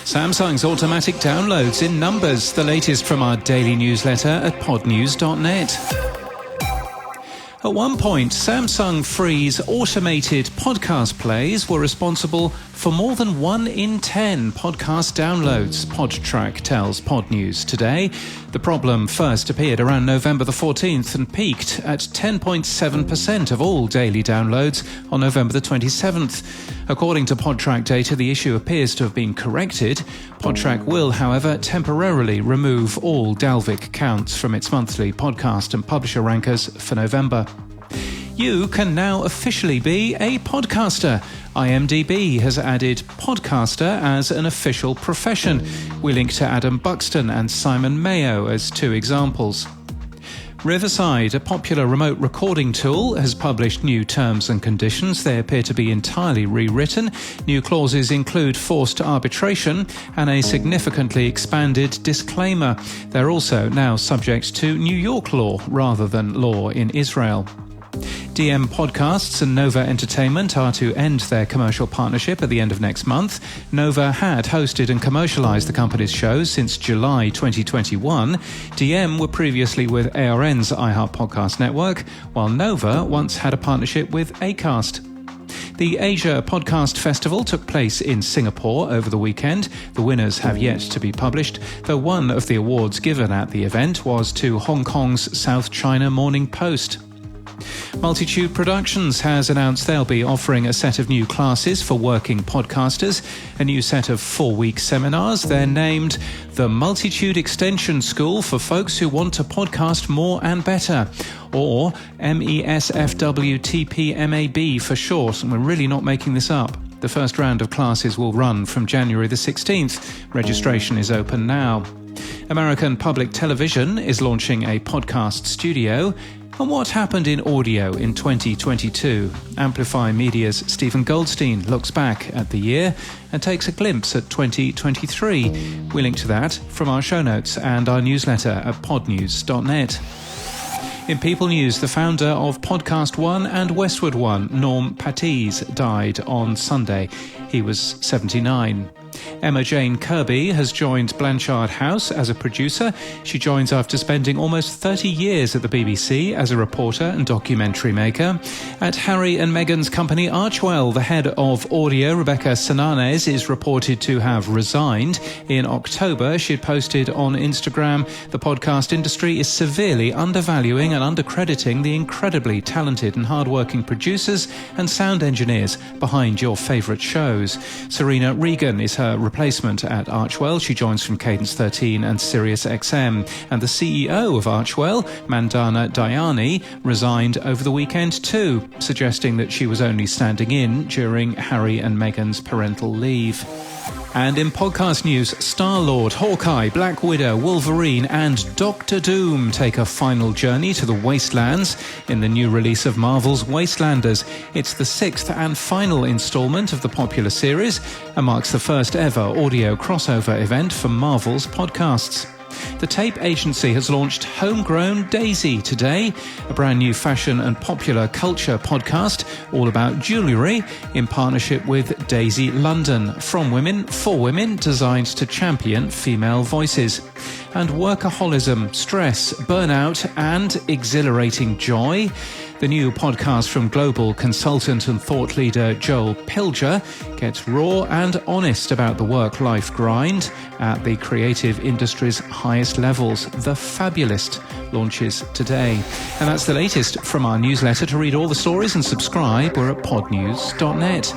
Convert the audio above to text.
Samsung's automatic downloads in numbers. The latest from our daily newsletter at podnews.net. At one point, Samsung Free's automated podcast plays were responsible for more than 1 in 10 podcast downloads, Podtrac tells Podnews today. The problem first appeared around November the 14th and peaked at 10.7% of all daily downloads on November the 27th. According to Podtrac data, the issue appears to have been corrected. Podtrac will, however, temporarily remove all Dalvik counts from its monthly podcast and publisher rankers for November. You can now officially be a podcaster. IMDb has added podcaster as an official profession. We link to Adam Buxton and Simon Mayo as 2 examples. Riverside, a popular remote recording tool, has published new terms and conditions. They appear to be entirely rewritten. New clauses include forced arbitration and a significantly expanded disclaimer. They're also now subject to New York law rather than law in Israel. DM Podcasts and Nova Entertainment are to end their commercial partnership at the end of next month. Nova had hosted and commercialized the company's shows since July 2021. DM were previously with ARN's iHeart Podcast Network, while Nova once had a partnership with Acast. The Asia Podcast Festival took place in Singapore over the weekend. The winners have yet to be published, though one of the awards given at the event was to Hong Kong's South China Morning Post. Multitude Productions has announced they'll be offering a set of new classes for working podcasters, a new set of 4-week seminars. They're named the Multitude Extension School for folks who want to podcast more and better, or MESFWTPMAB for short, and we're really not making this up. The first round of classes will run from January the 16th. Registration is open now. American Public Television is launching a podcast studio. And what happened in audio in 2022? Amplify Media's Stephen Goldstein looks back at the year and takes a glimpse at 2023. We link to that from our show notes and our newsletter at podnews.net. In People News, the founder of Podcast One and Westward One, Norm Pattiz, died on Sunday. He was 79. Emma Jane Kirby has joined Blanchard House as a producer. She joins after spending almost 30 years at the BBC as a reporter and documentary maker. At Harry and Meghan's company Archwell, the head of audio, Rebecca Sananes, is reported to have resigned. In October, she posted on Instagram, "The podcast industry is severely undervaluing and undercrediting the incredibly talented and hardworking producers and sound engineers behind your favourite shows." Serena Regan is her replacement at Archwell. She joins from Cadence 13 and Sirius XM. And the CEO of Archwell, Mandana Dayani, resigned over the weekend too, suggesting that she was only standing in during Harry and Meghan's parental leave. And in podcast news, Star-Lord, Hawkeye, Black Widow, Wolverine and Doctor Doom take a final journey to the Wastelands in the new release of Marvel's Wastelanders. It's the 6th and final installment of the popular series and marks the first ever audio crossover event for Marvel's podcasts. The tape agency has launched Homegrown Daisy today, a brand new fashion and popular culture podcast all about jewellery in partnership with Daisy London, from women for women, designed to champion female voices. And workaholism, stress, burnout and exhilarating joy. The new podcast from global consultant and thought leader Joel Pilger gets raw and honest about the work-life grind at the creative industry's highest levels. The Fabulist launches today. And that's the latest from our newsletter. To read all the stories and subscribe, we're at podnews.net.